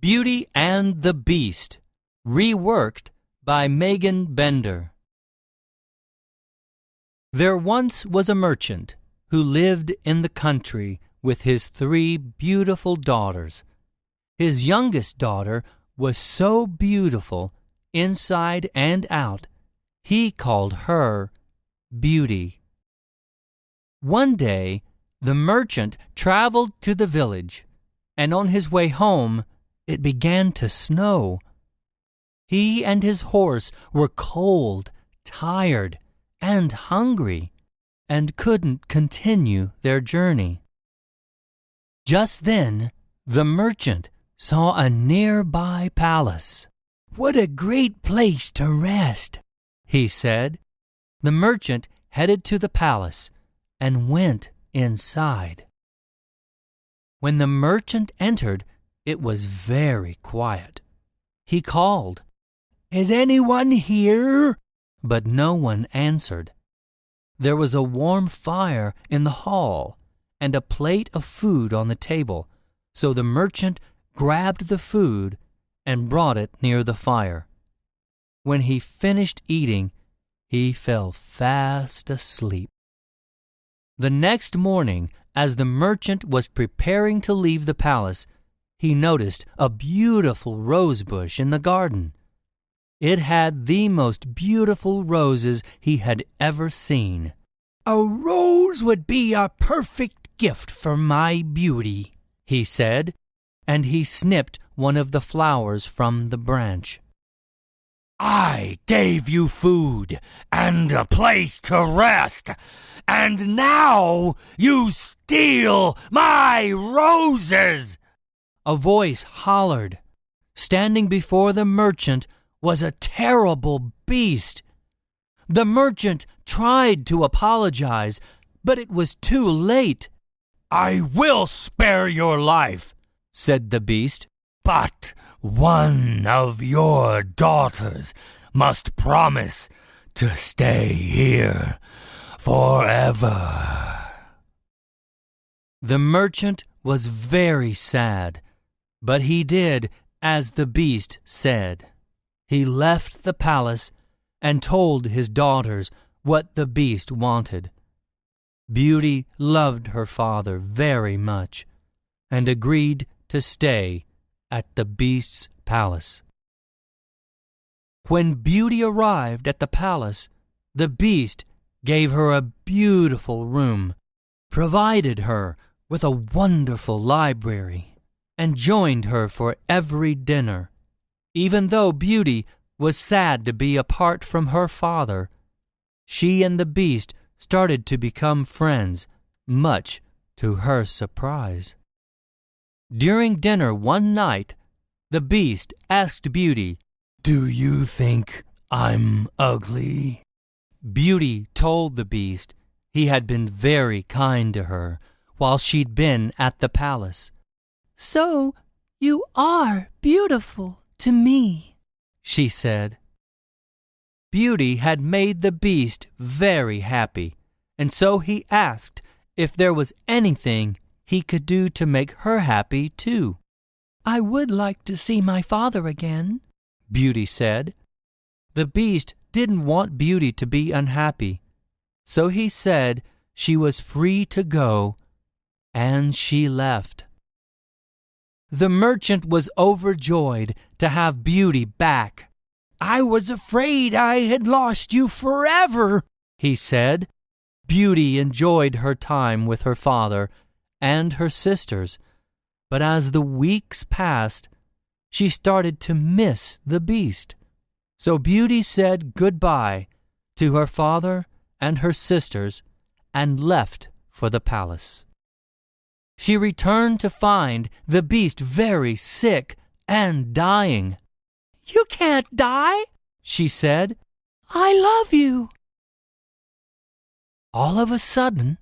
Beauty and the Beast, reworked by Megan Bender. There once was a merchant who lived in the country with his 3 beautiful daughters. His youngest daughter was so beautiful, inside and out, he called her Beauty. One day, the merchant traveled to the village, and on his way home, it began to snow. He and his horse were cold, tired, and hungry, and couldn't continue their journey. Just then, the merchant saw a nearby palace. "What a great place to rest," he said. The merchant headed to the palace and went inside. When the merchant entered, it was very quiet. He called, "Is anyone here?" But no one answered. There was a warm fire in the hall and a plate of food on the table, so the merchant grabbed the food and brought it near the fire. When he finished eating, he fell fast asleep. The next morning, as the merchant was preparing to leave the palace, he noticed a beautiful rose bush in the garden. It had the most beautiful roses he had ever seen. "A rose would be a perfect gift for my Beauty," he said, and he snipped one of the flowers from the branch. "I gave you food and a place to rest, and now you steal my roses!" A voice hollered. Standing before the merchant was a terrible beast. The merchant tried to apologize, but it was too late. "I will spare your life," said the beast, "but one of your daughters must promise to stay here forever." The merchant was very sad, but he did as the beast said. He left the palace and told his daughters what the beast wanted. Beauty loved her father very much and agreed to stay at the beast's palace. When Beauty arrived at the palace, the beast gave her a beautiful room, provided her with a wonderful library, and joined her for every dinner. Even though Beauty was sad to be apart from her father, she and the beast started to become friends, much to her surprise. During dinner one night, the beast asked Beauty, "Do you think I'm ugly?" Beauty told the beast he had been very kind to her while she'd been at the palace. "So you are beautiful to me," she said. Beauty had made the beast very happy, and so he asked if there was anything he could do to make her happy too. "I would like to see my father again," Beauty said. The beast didn't want Beauty to be unhappy, so he said she was free to go, and she left. The merchant was overjoyed to have Beauty back. "I was afraid I had lost you forever," he said. Beauty enjoyed her time with her father and her sisters, but as the weeks passed, she started to miss the beast. So Beauty said goodbye to her father and her sisters and left for the palace. She returned to find the beast very sick and dying. "You can't die," she said. "I love you." All of a sudden,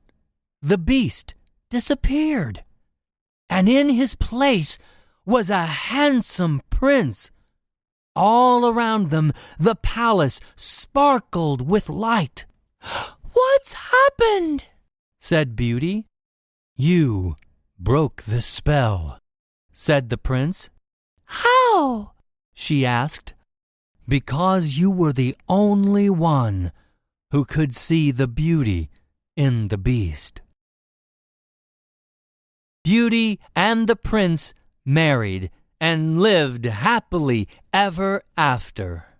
the beast disappeared, and in his place was a handsome prince. All around them, the palace sparkled with light. "What's happened?" said Beauty. "You broke the spell," said the prince. so?" she asked. "Because you were the only one who could see the beauty in the beast." Beauty and the prince married and lived happily ever after.